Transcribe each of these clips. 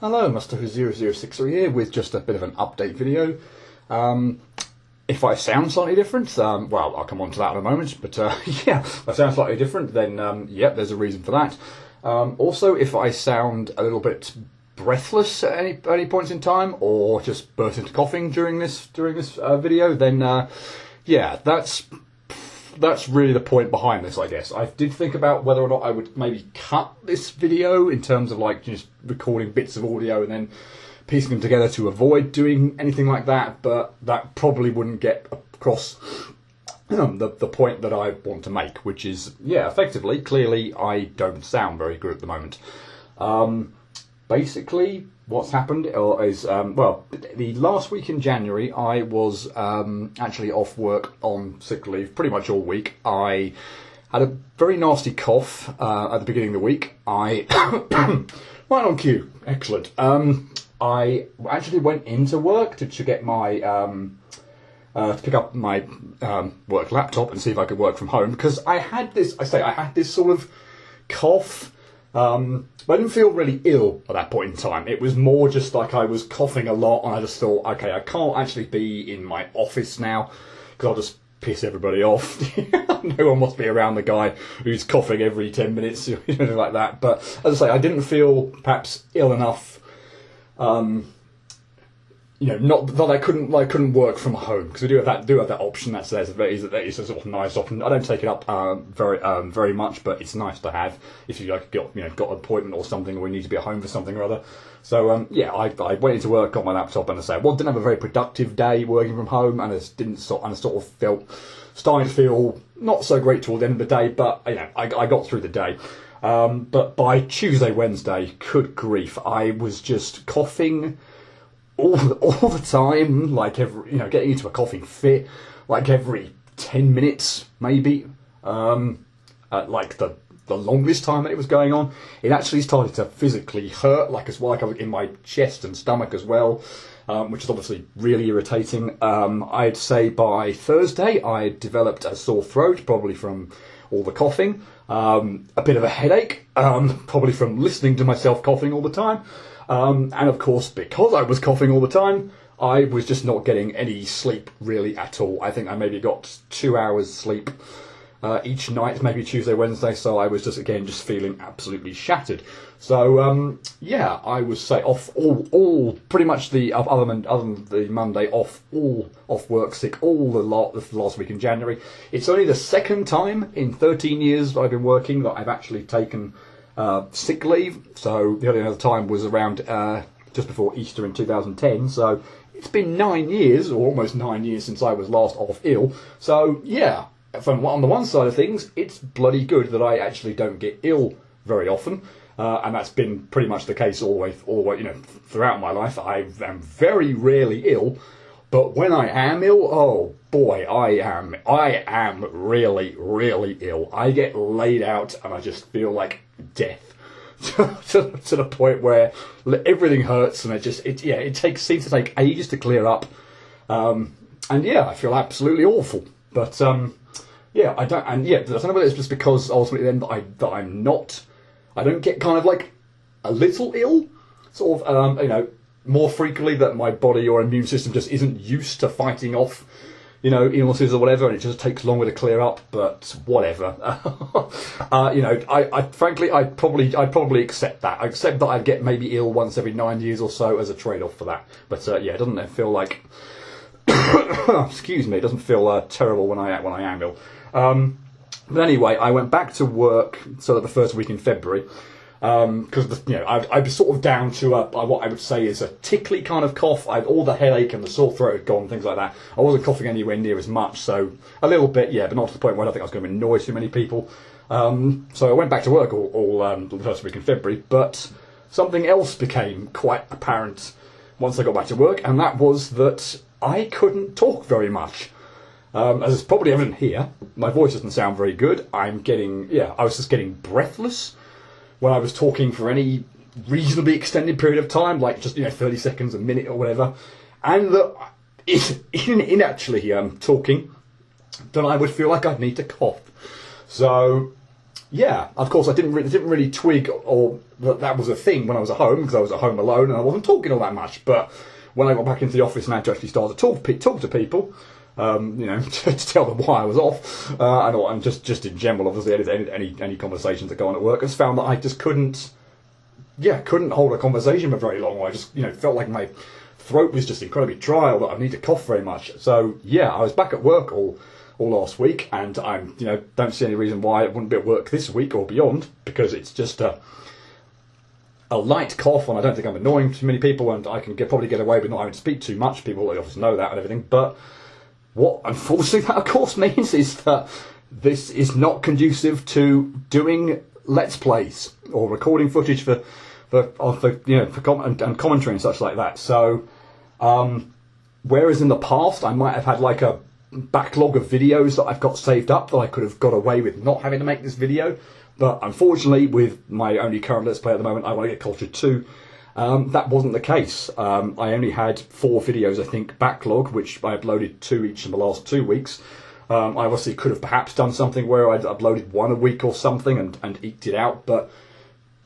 Hello, Master Who 0063 here with just a bit of an update video. If I sound slightly different, well, I'll come on to that in a moment, but yeah, if I sound slightly different, then yeah, there's a reason for that. Also, if I sound a little bit breathless at any points in time, or just burst into coughing during this video, then yeah, that's really the point behind this, I guess. I did think about whether or not I would maybe cut this video in terms of like just recording bits of audio and then piecing them together to avoid doing anything like that, but that probably wouldn't get across the point that I want to make, which is, yeah, effectively, clearly, I don't sound very good at the moment. Basically, what's happened is, well, the last week in January, I was actually off work on sick leave pretty much all week. I had a very nasty cough at the beginning of the week. Right on cue, excellent. I actually went into work to get my to pick up my work laptop and see if I could work from home, because I had this sort of cough. But I didn't feel really ill at that point in time. It was more just like I was coughing a lot, and I just thought, okay, I can't actually be in my office now, because I'll just piss everybody off. No one wants to be around the guy who's coughing every 10 minutes, or anything like that. But as I say, I didn't feel perhaps ill enough. You know, not that I couldn't work from home, because we do have that option that's there. That is a sort of nice option. I don't take it up very much, but it's nice to have if you got an appointment or something, or we need to be at home for something or other. So yeah, I went into work, got my laptop, and didn't have a very productive day working from home, and I sort of starting to feel not so great toward the end of the day, but you know, I got through the day. But by Tuesday, Wednesday, good grief, I was just coughing all the time, like getting into a coughing fit, like every 10 minutes, maybe. Like the longest time that it was going on, it actually started to physically hurt, like in my chest and stomach as well, which is obviously really irritating. I'd say by Thursday, I developed a sore throat, probably from all the coughing, a bit of a headache, probably from listening to myself coughing all the time. And of course, because I was coughing all the time, I was just not getting any sleep really at all. I think I maybe got 2 hours sleep each night, maybe Tuesday, Wednesday. So I was just feeling absolutely shattered. So yeah, I was off all pretty much other than the Monday off work sick all the last week in January. It's only the second time in 13 years that I've been working that I've actually taken sick leave. So the only other time was around just before Easter in 2010. So it's been 9 years, or almost 9 years, since I was last off ill. So yeah, on the one side of things, it's bloody good that I actually don't get ill very often, and that's been pretty much the case all the way, throughout my life. I am very rarely ill. But when I am ill, oh boy, I am really, really ill. I get laid out and I just feel like death to the point where everything hurts, and it seems to take ages to clear up. And yeah, I feel absolutely awful. But yeah, I don't know whether it's just because ultimately then I don't get kind of like a little ill, sort of more frequently, that my body or immune system just isn't used to fighting off, illnesses or whatever, and it just takes longer to clear up. But whatever, I frankly, I'd probably accept that. I accept that I'd get maybe ill once every 9 years or so as a trade-off for that. But yeah, it doesn't feel like, excuse me, it doesn't feel terrible when I am ill. But anyway, I went back to work sort of the first week in February. Because I was sort of down to what I would say is a tickly kind of cough. All the headache and the sore throat had gone, things like that. I wasn't coughing anywhere near as much, so a little bit, yeah, but not to the point where I don't think I was going to annoy too many people. So I went back to work all the first week in February, but something else became quite apparent once I got back to work, and that was that I couldn't talk very much. As is probably evident here, my voice doesn't sound very good. I was just getting breathless when I was talking for any reasonably extended period of time, like just 30 seconds, a minute, or whatever, and that in actually talking, then I would feel like I'd need to cough. So yeah, of course, I didn't really twig or that was a thing when I was at home, because I was at home alone and I wasn't talking all that much. But when I got back into the office and I had to actually start to talk to people, to tell them why I was off, and just in general, obviously, any conversations that go on at work, I just found that I just couldn't hold a conversation for very long. I just, felt like my throat was just incredibly dry, or that I need to cough very much. So yeah, I was back at work all last week, and I'm, don't see any reason why it wouldn't be at work this week or beyond, because it's just a light cough, and I don't think I'm annoying to many people, and I can probably get away with not having to speak too much. People obviously know that and everything, but what unfortunately that of course means is that this is not conducive to doing Let's Plays or recording footage for commentary and such like that. So, whereas in the past I might have had like a backlog of videos that I've got saved up that I could have got away with not having to make this video, but unfortunately with my only current Let's Play at the moment, I Want to Get Cultured 2, that wasn't the case. I only had 4 videos, I think, backlog, which I uploaded 2 each in the last 2 weeks. I obviously could have perhaps done something where I'd uploaded 1 a week or something and eked it out, but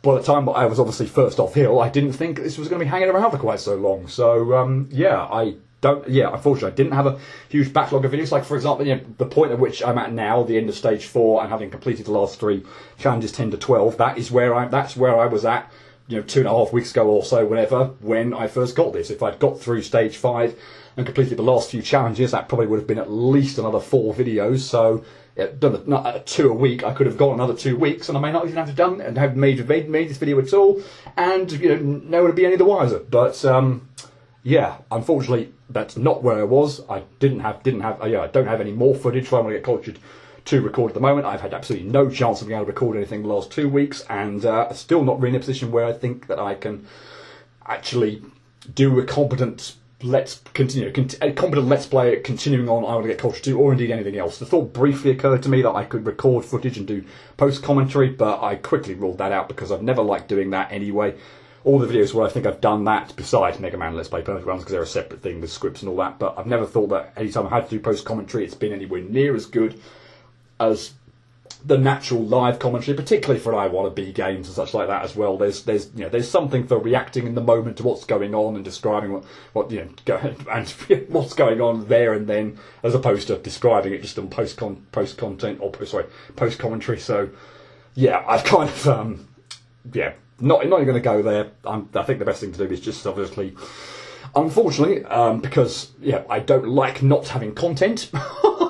by the time I was obviously first off hill, I didn't think this was going to be hanging around for quite so long. So, unfortunately, I didn't have a huge backlog of videos. Like, for example, the point at which I'm at now, the end of stage 4, and having completed the last 3 challenges, 10 to 12, that's where I was at, 2.5 weeks ago or so, when I first got this. If I'd got through stage 5 and completed the last few challenges, that probably would have been at least another 4 videos. So, done 2 a week, I could have gone another 2 weeks, and I may not even have done and have made this video at all, and no one would be any the wiser. But unfortunately, that's not where I was. I don't have any more footage for I Want to Get Cultured to record at the moment. I've had absolutely no chance of being able to record anything the last 2 weeks, and still not really in a position where I think that I can actually do a competent Let's Play continuing on I Want to Get Cultured 2, or indeed anything else. The thought briefly occurred to me that I could record footage and do post-commentary, but I quickly ruled that out because I've never liked doing that anyway. All the videos where I think I've done that, besides Mega Man Let's Play Perfect Runs, because they're a separate thing with scripts and all that, but I've never thought that any time I had to do post-commentary, it's been anywhere near as good as the natural live commentary, particularly for I Want to Be games and such like that as well. There's something for reacting in the moment to what's going on and describing what's going on there and then, as opposed to describing it just on post commentary. So yeah, I've kind of not even going to go there. I think the best thing to do is just obviously, unfortunately, because I don't like not having content.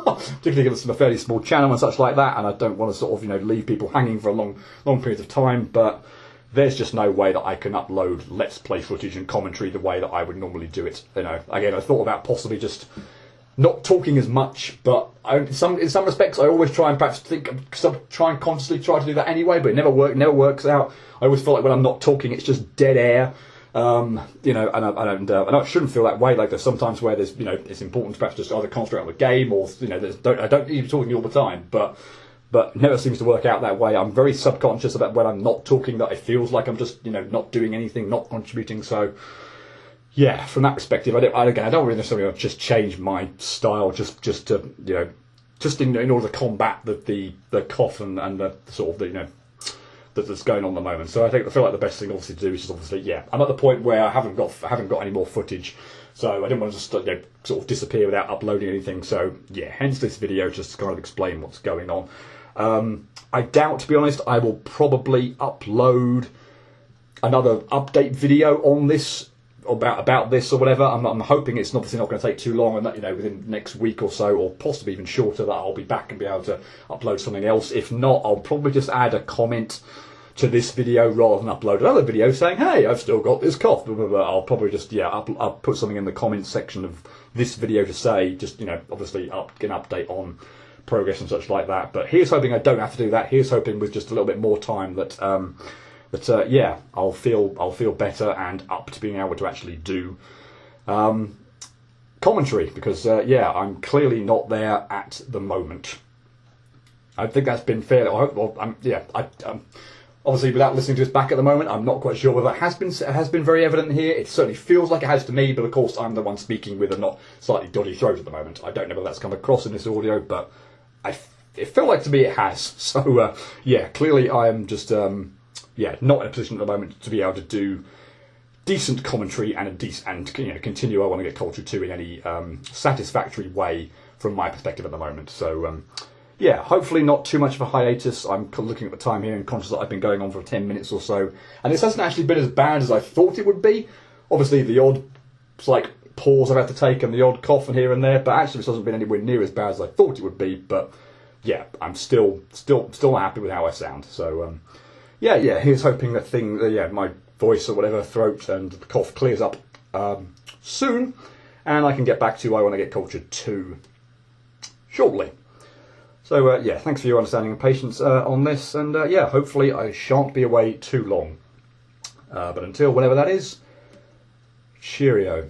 Particularly if it's a fairly small channel and such like that, and I don't want to sort of leave people hanging for a long periods of time. But there's just no way that I can upload Let's Play footage and commentary the way that I would normally do it. Again, I thought about possibly just not talking as much, but in some respects, I always try and perhaps consciously try to do that anyway, but it never works out. I always feel like when I'm not talking, it's just dead air. And I shouldn't feel that way. Like, there's sometimes where there's, it's important to perhaps just either concentrate on the game, or I don't need to be talking all the time, but it never seems to work out that way. I'm very subconscious about when I'm not talking, that it feels like I'm just not doing anything, not contributing. So yeah, from that perspective, I don't really necessarily want to just change my style just in order to combat the cough and the sort of that's going on at the moment. So I feel like the best thing obviously to do is just obviously, I'm at the point where I haven't got any more footage, so I didn't want to just sort of disappear without uploading anything. So hence this video, just to kind of explain what's going on. I doubt, to be honest, I will probably upload another update video on this, about this or whatever. I'm hoping it's obviously not going to take too long, and that within the next week or so, or possibly even shorter, that I'll be back and be able to upload something else. If not, I'll probably just add a comment to this video rather than upload another video saying, hey, I've still got this cough, blah, blah, blah. I'll probably just I'll put something in the comments section of this video to say, just obviously get an update on progress and such like that. But here's hoping I don't have to do that. Here's hoping with just a little bit more time that I'll feel better and up to being able to actually do commentary, because I'm clearly not there at the moment. I think that's been fair. Obviously, without listening to this back at the moment, I'm not quite sure whether it has been very evident here. It certainly feels like it has to me, but of course I'm the one speaking with a not slightly dodgy throat at the moment. I don't know whether that's come across in this audio, but I it felt like to me it has. So yeah, clearly I am just yeah, not in a position at the moment to be able to do decent commentary and continue I Want to Get Cultured 2 in any satisfactory way from my perspective at the moment. So yeah, hopefully not too much of a hiatus. I'm looking at the time here and conscious that I've been going on for 10 minutes or so, and this hasn't actually been as bad as I thought it would be. Obviously the odd pause I've had to take and the odd cough and here and there, but actually this hasn't been anywhere near as bad as I thought it would be. But yeah, I'm still not happy with how I sound. So yeah, here's hoping that my voice or whatever, throat and the cough clears up soon, and I can get back to I Want to Get Cultured 2 shortly. So yeah, thanks for your understanding and patience on this, and yeah, hopefully I shan't be away too long. But until whenever that is, cheerio.